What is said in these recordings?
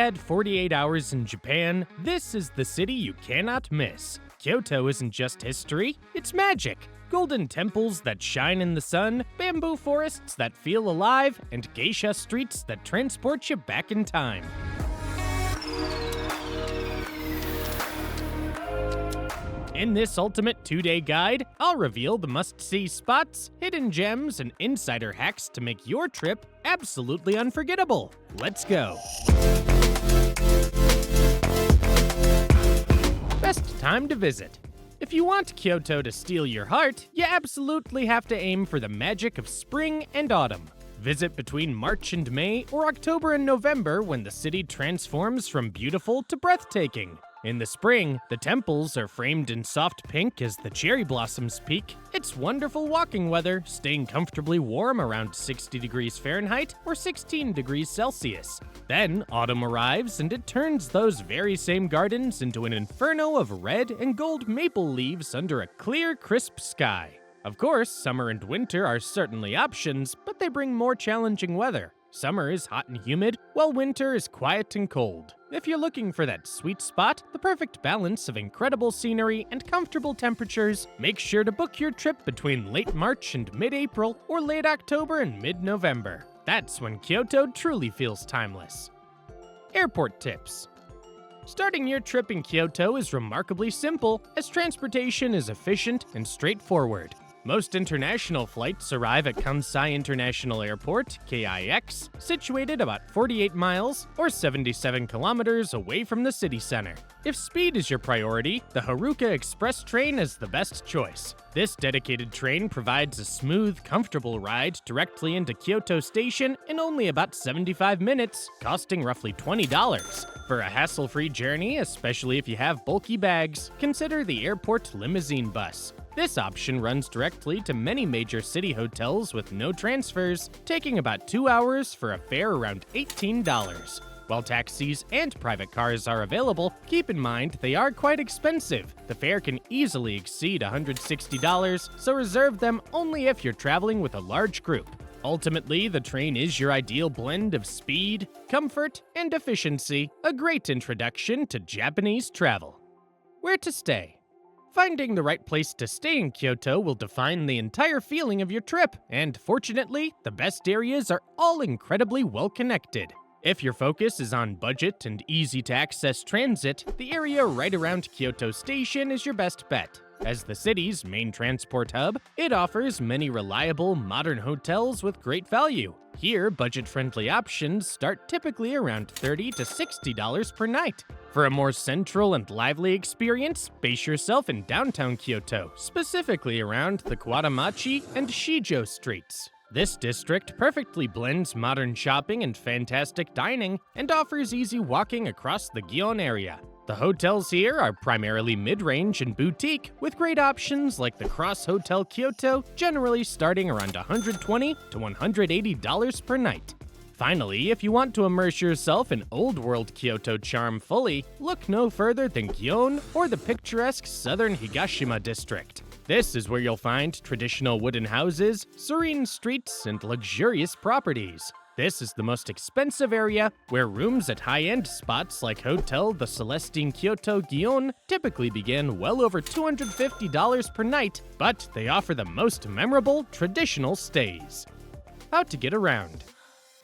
had 48 hours in Japan, this is the city you cannot miss. Kyoto isn't just history, it's magic. Golden temples that shine in the sun, bamboo forests that feel alive, and geisha streets that transport you back in time. In this ultimate 2-day guide, I'll reveal the must-see spots, hidden gems, and insider hacks to make your trip absolutely unforgettable. Let's go! Best time to visit. If you want Kyoto to steal your heart, you absolutely have to aim for the magic of spring and autumn. Visit between March and May or October and November when the city transforms from beautiful to breathtaking. In the spring, the temples are framed in soft pink as the cherry blossoms peak. It's wonderful walking weather, staying comfortably warm around 60 degrees Fahrenheit or 16 degrees Celsius. Then, autumn arrives and it turns those very same gardens into an inferno of red and gold maple leaves under a clear, crisp sky. Of course, summer and winter are certainly options, but they bring more challenging weather. Summer is hot and humid, while winter is quiet and cold. If you're looking for that sweet spot, the perfect balance of incredible scenery and comfortable temperatures, make sure to book your trip between late March and mid-April or late October and mid-November. That's when Kyoto truly feels timeless. Airport tips. Starting your trip in Kyoto is remarkably simple, as transportation is efficient and straightforward. Most international flights arrive at Kansai International Airport, KIX, situated about 48 miles or 77 kilometers away from the city center. If speed is your priority, the Haruka Express train is the best choice. This dedicated train provides a smooth, comfortable ride directly into Kyoto Station in only about 75 minutes, costing roughly $20. For a hassle-free journey, especially if you have bulky bags, consider the airport limousine bus. This option runs directly to many major city hotels with no transfers, taking about 2 hours for a fare around $18. While taxis and private cars are available, keep in mind they are quite expensive. The fare can easily exceed $160, so reserve them only if you're traveling with a large group. Ultimately, the train is your ideal blend of speed, comfort, and efficiency, a great introduction to Japanese travel. Where to stay? Finding the right place to stay in Kyoto will define the entire feeling of your trip, and fortunately, the best areas are all incredibly well connected. If your focus is on budget and easy-to-access transit, the area right around Kyoto Station is your best bet. As the city's main transport hub, it offers many reliable, modern hotels with great value. Here, budget-friendly options start typically around $30 to $60 per night. For a more central and lively experience, base yourself in downtown Kyoto, specifically around the Kawaramachi and Shijo streets. This district perfectly blends modern shopping and fantastic dining and offers easy walking across the Gion area. The hotels here are primarily mid-range and boutique, with great options like the Cross Hotel Kyoto, generally starting around $120 to $180 per night. Finally, if you want to immerse yourself in old-world Kyoto charm fully, look no further than Gion or the picturesque southern Higashima district. This is where you'll find traditional wooden houses, serene streets, and luxurious properties. This is the most expensive area, where rooms at high-end spots like Hotel the Celestine Kyoto Gion typically begin well over $250 per night, but they offer the most memorable, traditional stays. How to get around.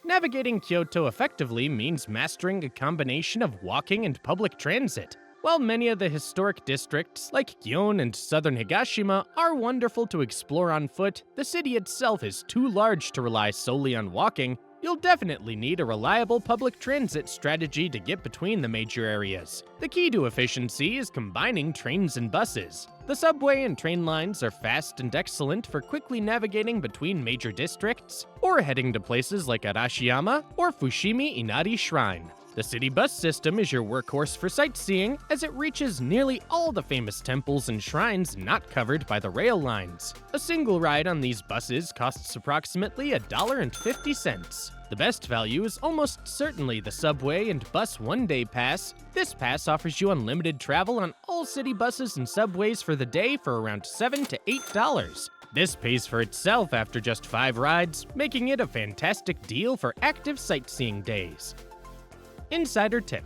Navigating Kyoto effectively means mastering a combination of walking and public transit. While many of the historic districts, like Gion and southern Higashima, are wonderful to explore on foot, the city itself is too large to rely solely on walking. You'll definitely need a reliable public transit strategy to get between the major areas. The key to efficiency is combining trains and buses. The subway and train lines are fast and excellent for quickly navigating between major districts, or heading to places like Arashiyama or Fushimi Inari Shrine. The city bus system is your workhorse for sightseeing, as it reaches nearly all the famous temples and shrines not covered by the rail lines. A single ride on these buses costs approximately $1.50. The best value is almost certainly the subway and bus one-day pass. This pass offers you unlimited travel on all city buses and subways for the day for around $7 to $8. This pays for itself after just 5 rides, making it a fantastic deal for active sightseeing days. Insider tip.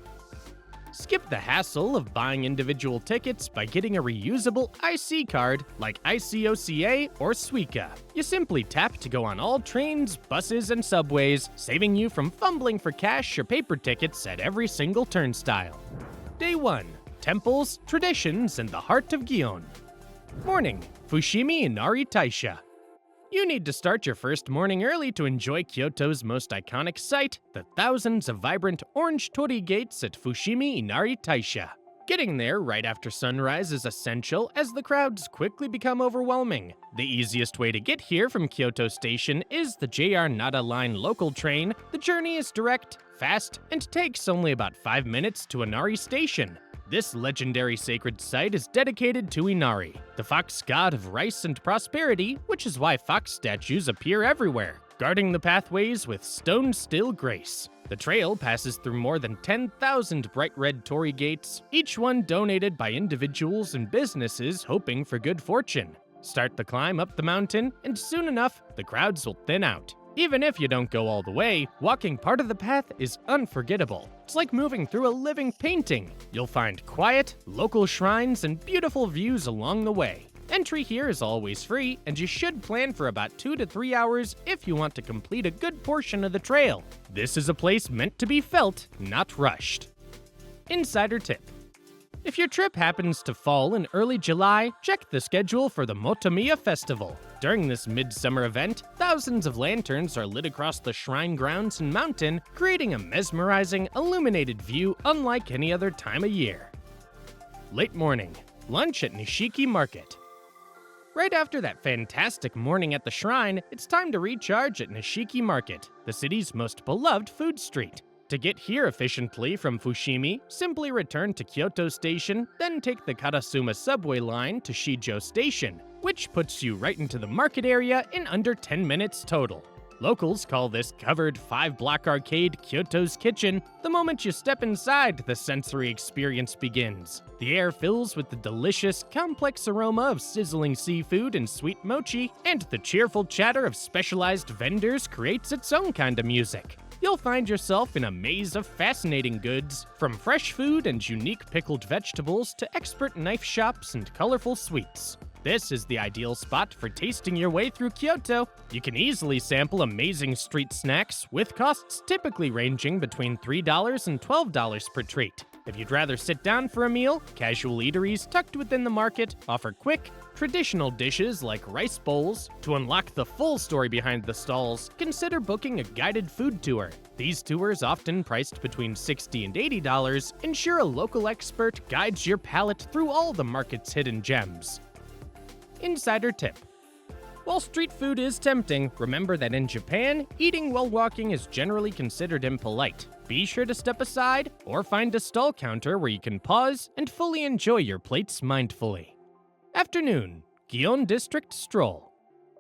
Skip the hassle of buying individual tickets by getting a reusable IC card like ICOCA or Suica. You simply tap to go on all trains, buses, and subways, saving you from fumbling for cash or paper tickets at every single turnstile. Day 1. Temples, Traditions, and the Heart of Gion. Morning. Fushimi Inari Taisha. You need to start your first morning early to enjoy Kyoto's most iconic sight, the thousands of vibrant orange torii gates at Fushimi Inari Taisha. Getting there right after sunrise is essential as the crowds quickly become overwhelming. The easiest way to get here from Kyoto Station is the JR Nara Line local train. The journey is direct, fast, and takes only about 5 minutes to Inari Station. This legendary sacred site is dedicated to Inari, the fox god of rice and prosperity, which is why fox statues appear everywhere, guarding the pathways with stone-still grace. The trail passes through more than 10,000 bright red torii gates, each one donated by individuals and businesses hoping for good fortune. Start the climb up the mountain, and soon enough, the crowds will thin out. Even if you don't go all the way, walking part of the path is unforgettable. It's like moving through a living painting. You'll find quiet, local shrines, and beautiful views along the way. Entry here is always free, and you should plan for about 2 to 3 hours if you want to complete a good portion of the trail. This is a place meant to be felt, not rushed. Insider tip. If your trip happens to fall in early July, check the schedule for the Motomiya Festival. During this midsummer event, thousands of lanterns are lit across the shrine grounds and mountain, creating a mesmerizing, illuminated view unlike any other time of year. Late morning. Lunch at Nishiki Market. Right after that fantastic morning at the shrine, it's time to recharge at Nishiki Market, the city's most beloved food street. To get here efficiently from Fushimi, simply return to Kyoto Station, then take the Karasuma subway line to Shijo Station, which puts you right into the market area in under 10 minutes total. Locals call this covered 5-block arcade Kyoto's Kitchen. The moment you step inside, the sensory experience begins. The air fills with the delicious, complex aroma of sizzling seafood and sweet mochi, and the cheerful chatter of specialized vendors creates its own kind of music. You'll find yourself in a maze of fascinating goods, from fresh food and unique pickled vegetables to expert knife shops and colorful sweets. This is the ideal spot for tasting your way through Kyoto. You can easily sample amazing street snacks, with costs typically ranging between $3 and $12 per treat. If you'd rather sit down for a meal, casual eateries tucked within the market offer quick, traditional dishes like rice bowls. To unlock the full story behind the stalls, consider booking a guided food tour. These tours, often priced between $60 and $80, ensure a local expert guides your palate through all the market's hidden gems. Insider tip. While street food is tempting, remember that in Japan, eating while walking is generally considered impolite. Be sure to step aside or find a stall counter where you can pause and fully enjoy your plates mindfully. Afternoon. Gion District Stroll.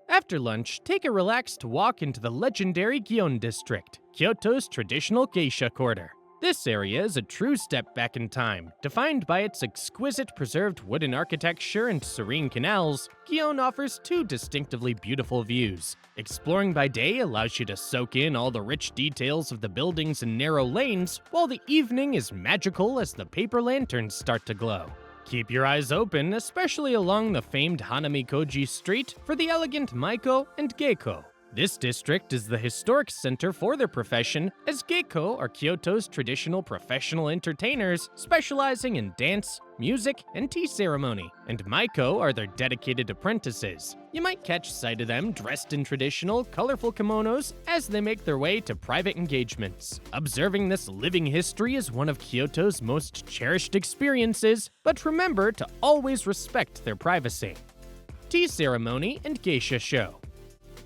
After lunch, take a relaxed walk into the legendary Gion District, Kyoto's traditional geisha quarter. This area is a true step back in time. Defined by its exquisite preserved wooden architecture and serene canals, Gion offers 2 distinctively beautiful views. Exploring by day allows you to soak in all the rich details of the buildings and narrow lanes, while the evening is magical as the paper lanterns start to glow. Keep your eyes open, especially along the famed Hanami-Koji Street, for the elegant Maiko and Geiko. This district is the historic center for their profession, as Geiko are Kyoto's traditional professional entertainers specializing in dance, music, and tea ceremony, and Maiko are their dedicated apprentices. You might catch sight of them dressed in traditional, colorful kimonos as they make their way to private engagements. Observing this living history is one of Kyoto's most cherished experiences, but remember to always respect their privacy. Tea ceremony and geisha show.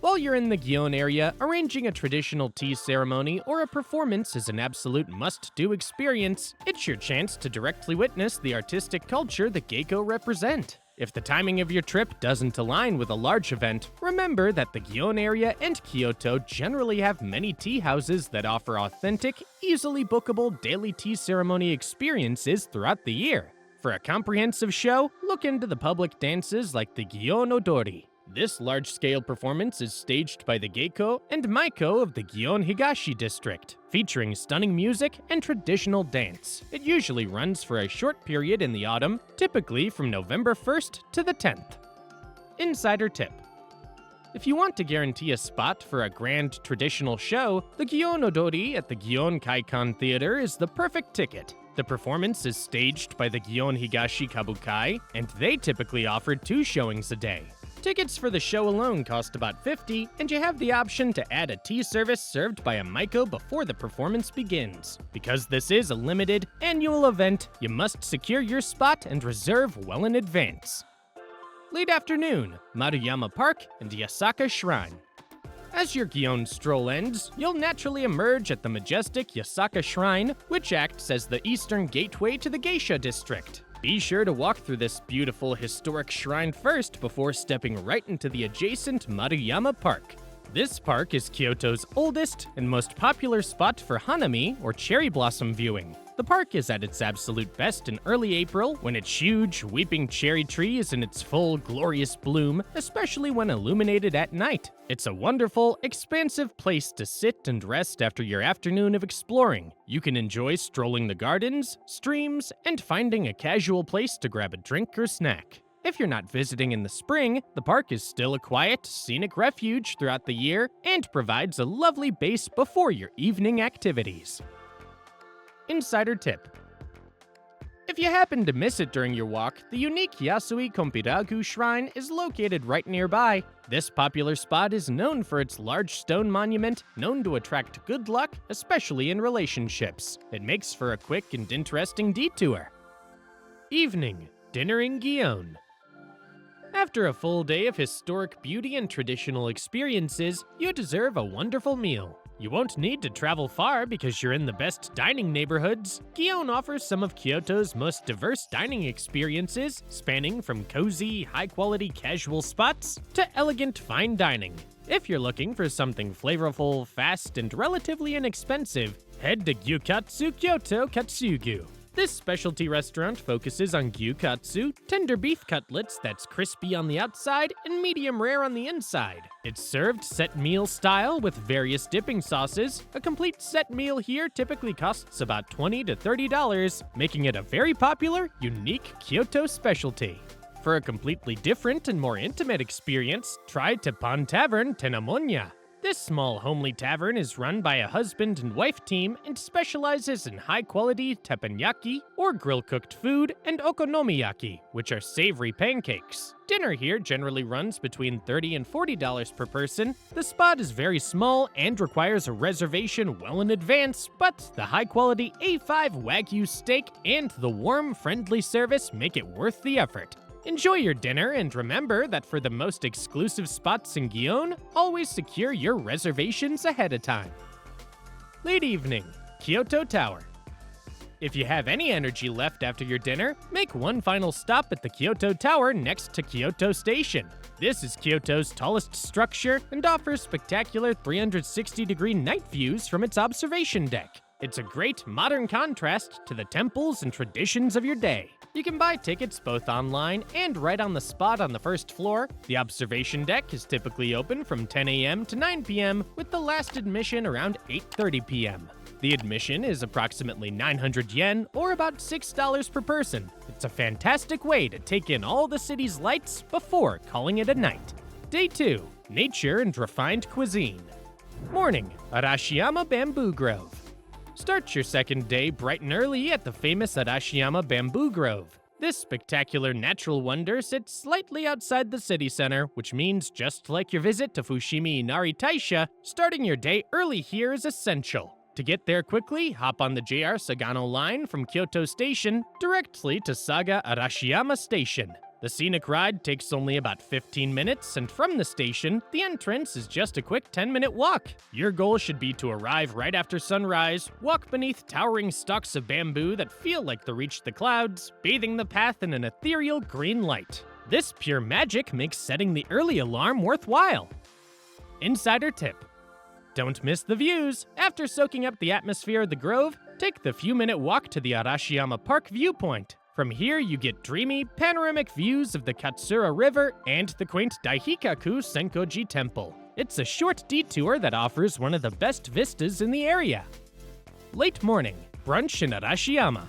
While you're in the Gion area, arranging a traditional tea ceremony or a performance is an absolute must-do experience. It's your chance to directly witness the artistic culture the Geiko represent. If the timing of your trip doesn't align with a large event, remember that the Gion area and Kyoto generally have many tea houses that offer authentic, easily bookable daily tea ceremony experiences throughout the year. For a comprehensive show, look into the public dances like the Gion Odori. This large-scale performance is staged by the Geiko and Maiko of the Gion Higashi district, featuring stunning music and traditional dance. It usually runs for a short period in the autumn, typically from November 1st to the 10th. Insider tip. If you want to guarantee a spot for a grand traditional show, the Gion Odori at the Gion Kaikan Theater is the perfect ticket. The performance is staged by the Gion Higashi Kabukai, and they typically offer 2 showings a day. Tickets for the show alone cost about $50, and you have the option to add a tea service served by a Maiko before the performance begins. Because this is a limited, annual event, you must secure your spot and reserve well in advance. Late afternoon, Maruyama Park and Yasaka Shrine. As your Gion stroll ends, you'll naturally emerge at the majestic Yasaka Shrine, which acts as the eastern gateway to the Geisha district. Be sure to walk through this beautiful historic shrine first before stepping right into the adjacent Maruyama Park. This park is Kyoto's oldest and most popular spot for hanami, or cherry blossom viewing. The park is at its absolute best in early April, when its huge, weeping cherry tree is in its full, glorious bloom, especially when illuminated at night. It's a wonderful, expansive place to sit and rest after your afternoon of exploring. You can enjoy strolling the gardens, streams, and finding a casual place to grab a drink or snack. If you're not visiting in the spring, the park is still a quiet, scenic refuge throughout the year and provides a lovely base before your evening activities. Insider tip. If you happen to miss it during your walk, the unique Yasui Kompiragu Shrine is located right nearby. This popular spot is known for its large stone monument, known to attract good luck, especially in relationships. It makes for a quick and interesting detour. Evening, dinner in Gion. After a full day of historic beauty and traditional experiences, you deserve a wonderful meal. You won't need to travel far because you're in the best dining neighborhoods. Gion offers some of Kyoto's most diverse dining experiences, spanning from cozy, high-quality casual spots to elegant fine dining. If you're looking for something flavorful, fast, and relatively inexpensive, head to Gyukatsu Kyoto Katsugu. This specialty restaurant focuses on gyukatsu, tender beef cutlets that's crispy on the outside and medium rare on the inside. It's served set meal style with various dipping sauces. A complete set meal here typically costs about $20 to $30, making it a very popular, unique Kyoto specialty. For a completely different and more intimate experience, try Teppan Tavern Tenamonya. This small homely tavern is run by a husband and wife team and specializes in high-quality teppanyaki, or grill-cooked food, and okonomiyaki, which are savory pancakes. Dinner here generally runs between $30 and $40 per person. The spot is very small and requires a reservation well in advance, but the high-quality A5 wagyu steak and the warm, friendly service make it worth the effort. Enjoy your dinner, and remember that for the most exclusive spots in Gion, always secure your reservations ahead of time. Late evening, Kyoto Tower. If you have any energy left after your dinner, make one final stop at the Kyoto Tower next to Kyoto Station. This is Kyoto's tallest structure and offers spectacular 360-degree night views from its observation deck. It's a great modern contrast to the temples and traditions of your day. You can buy tickets both online and right on the spot on the first floor. The observation deck is typically open from 10 a.m. to 9 p.m. with the last admission around 8:30 p.m. The admission is approximately 900 yen, or about $6 per person. It's a fantastic way to take in all the city's lights before calling it a night. Day 2, Nature and Refined Cuisine. Morning, Arashiyama Bamboo Grove. Start your second day bright and early at the famous Arashiyama Bamboo Grove. This spectacular natural wonder sits slightly outside the city center, which means just like your visit to Fushimi Inari Taisha, starting your day early here is essential. To get there quickly, hop on the JR Sagano line from Kyoto Station directly to Saga Arashiyama Station. The scenic ride takes only about 15 minutes, and from the station, the entrance is just a quick 10-minute walk. Your goal should be to arrive right after sunrise, walk beneath towering stalks of bamboo that feel like they reach the clouds, bathing the path in an ethereal green light. This pure magic makes setting the early alarm worthwhile. Insider tip. Don't miss the views. After soaking up the atmosphere of the grove, take the few-minute walk to the Arashiyama Park viewpoint. From here, you get dreamy, panoramic views of the Katsura River and the quaint Daihikaku Senkoji Temple. It's a short detour that offers one of the best vistas in the area. Late morning, brunch in Arashiyama.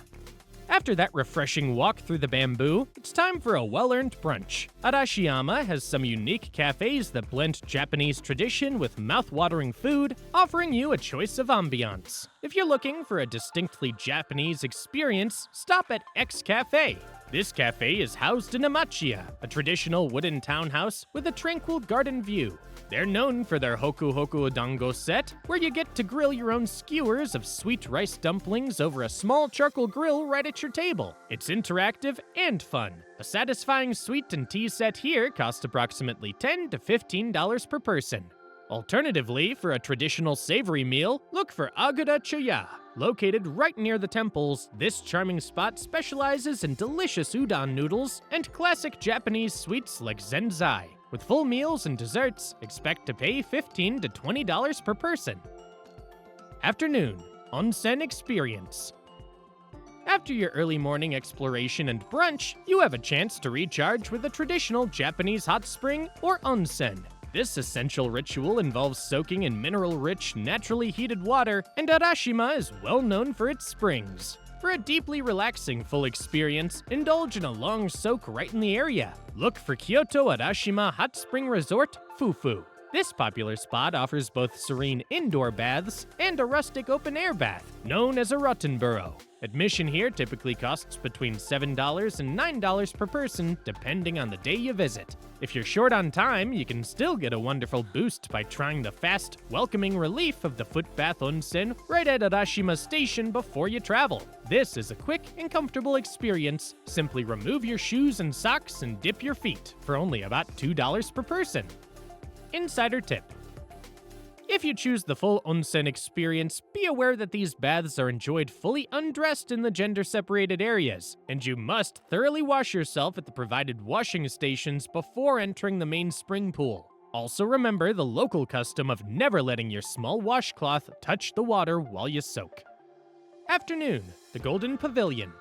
After that refreshing walk through the bamboo, it's time for a well-earned brunch. Arashiyama has some unique cafes that blend Japanese tradition with mouth-watering food, offering you a choice of ambiance. If you're looking for a distinctly Japanese experience, stop at X Cafe. This cafe is housed in a matcha, a traditional wooden townhouse with a tranquil garden view. They're known for their hoku hoku odango set, where you get to grill your own skewers of sweet rice dumplings over a small charcoal grill right at your table. It's interactive and fun. A satisfying sweet and tea set here costs approximately $10 to $15 per person. Alternatively, for a traditional savory meal, look for Agura Choya. Located right near the temples, this charming spot specializes in delicious udon noodles and classic Japanese sweets like zenzai. With full meals and desserts, expect to pay $15 to $20 per person. Afternoon, Onsen experience. After your early morning exploration and brunch, you have a chance to recharge with a traditional Japanese hot spring or onsen. This essential ritual involves soaking in mineral-rich, naturally heated water, and Arashiyama is well known for its springs. For a deeply relaxing full experience, indulge in a long soak right in the area. Look for Kyoto Arashiyama Hot Spring Resort, Fufu. This popular spot offers both serene indoor baths and a rustic open-air bath, known as a Rottenborough. Admission here typically costs between $7 and $9 per person, depending on the day you visit. If you're short on time, you can still get a wonderful boost by trying the fast, welcoming relief of the foot bath onsen right at Arashiyama Station before you travel. This is a quick and comfortable experience. Simply remove your shoes and socks and dip your feet for only about $2 per person. Insider tip. If you choose the full onsen experience, be aware that these baths are enjoyed fully undressed in the gender-separated areas, and you must thoroughly wash yourself at the provided washing stations before entering the main spring pool. Also remember the local custom of never letting your small washcloth touch the water while you soak. Afternoon, the Golden Pavilion.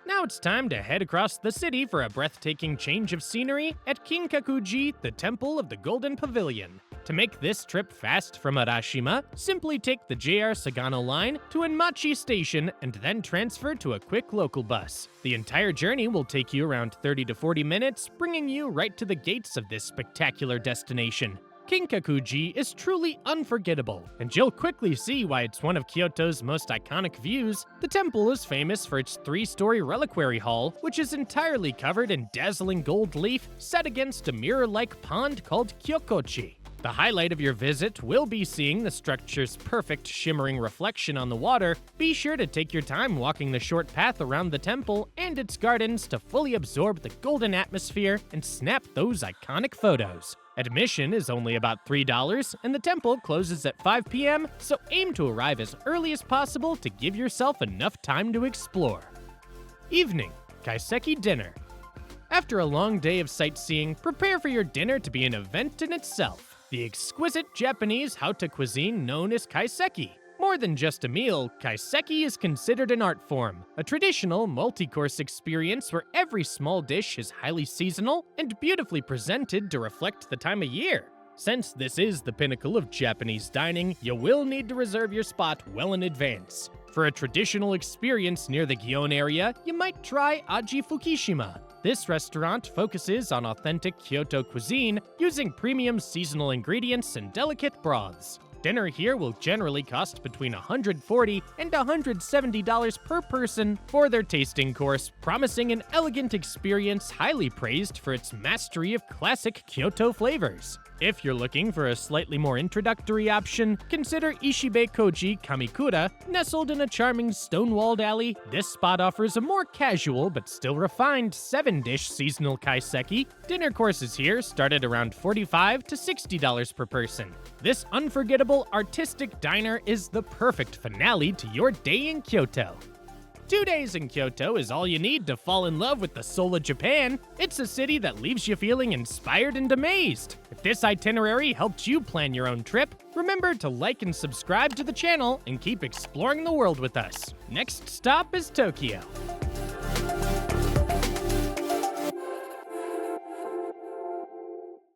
Now it's time to head across the city for a breathtaking change of scenery at Kinkakuji, the Temple of the Golden Pavilion. To make this trip fast from Arashiyama, simply take the JR Sagano line to Enmachi Station and then transfer to a quick local bus. The entire journey will take you around 30 to 40 minutes, bringing you right to the gates of this spectacular destination. Kinkakuji is truly unforgettable, and you'll quickly see why it's one of Kyoto's most iconic views. The temple is famous for its 3-story reliquary hall, which is entirely covered in dazzling gold leaf set against a mirror-like pond called Kyokochi. The highlight of your visit will be seeing the structure's perfect shimmering reflection on the water. Be sure to take your time walking the short path around the temple and its gardens to fully absorb the golden atmosphere and snap those iconic photos. Admission is only about $3, and the temple closes at 5 p.m., so aim to arrive as early as possible to give yourself enough time to explore. Evening, Kaiseki dinner. After a long day of sightseeing, prepare for your dinner to be an event in itself. The exquisite Japanese haute cuisine known as Kaiseki. More than just a meal, Kaiseki is considered an art form, a traditional multi-course experience where every small dish is highly seasonal and beautifully presented to reflect the time of year. Since this is the pinnacle of Japanese dining, you will need to reserve your spot well in advance. For a traditional experience near the Gion area, you might try Aji Fukushima. This restaurant focuses on authentic Kyoto cuisine, using premium seasonal ingredients and delicate broths. Dinner here will generally cost between $140 and $170 per person for their tasting course, promising an elegant experience highly praised for its mastery of classic Kyoto flavors. If you're looking for a slightly more introductory option, consider Ishibe Koji Kamikura. Nestled in a charming stone-walled alley, this spot offers a more casual but still refined 7-dish seasonal kaiseki. Dinner courses here start at around $45 to $60 per person. This unforgettable artistic diner is the perfect finale to your day in Kyoto. 2 days in Kyoto is all you need to fall in love with the soul of Japan. It's a city that leaves you feeling inspired and amazed. If this itinerary helped you plan your own trip, remember to like and subscribe to the channel and keep exploring the world with us. Next stop is Tokyo.